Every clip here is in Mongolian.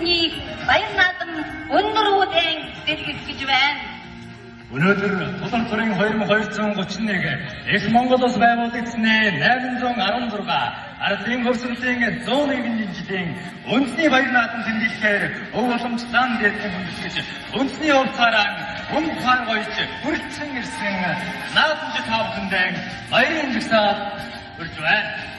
юмсны баяр наадам өндөр үдэн дэлгэх гэж байна. Өнөөдөр Тулан төрийн 2231 их Монголоос байгуулагдсны 816 ардын хөрсөлтийн 101 жилийн үндэсний баяр наадам тэмдэглэхээр өв уламжлан дээрх хүндэтгэж үндэсний хувцаараа хүн ухаан гоёж хүрэлцэн ирсэн наадамч та бүхэндээ баярын жагсаал хүрж байна.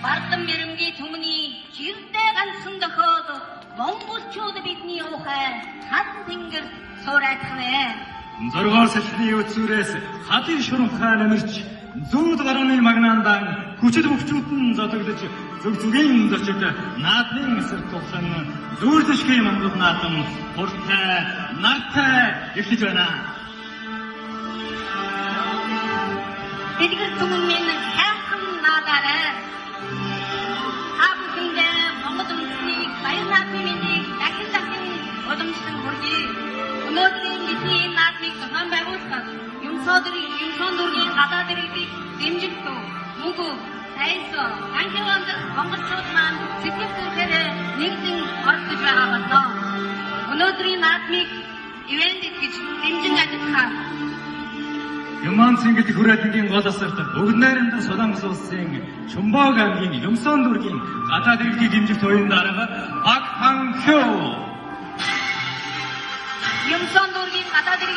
Бардам мэрэмгийн түмний жирдээ ганцхан дохоод монголчууд бидний ухаан хан тэнгэр суурайтхнэ. Зоргоор салхины үцүүрээс хадын шуран хаан амирч зүүд гарууны магнаандан хүчил өвчүүдэн зодоглож зүг зүгийн зочид наадмын эсрэг тухсан зүүрлэшгийн монгол наадам хурдтай нартай эхлэж байна. Тэдгээр түмэн хайхан наадаарай. Өнөөдрийн бидний наадмыг зохион байгуулсан юмсон дүүргийн гадаад иргэдийг дэмжигдүү мөнгө сайсан анхны монголчууд маань сэтгэл зүрхээр нэгэн оролцож байгаа болно. Өнөөдрийн наадмыг ивент гэж дэмжин ажиллах Юман цэнгэл хүрээдгийн гол асарт бүгд найрамдан Солонгос улсын Чумбог аймгийн Юмсон дүүргийн гадаад иргэдийг дэмжих туян дарга Пак Хан Хё Юмсон дүүргийн гадаад иргэд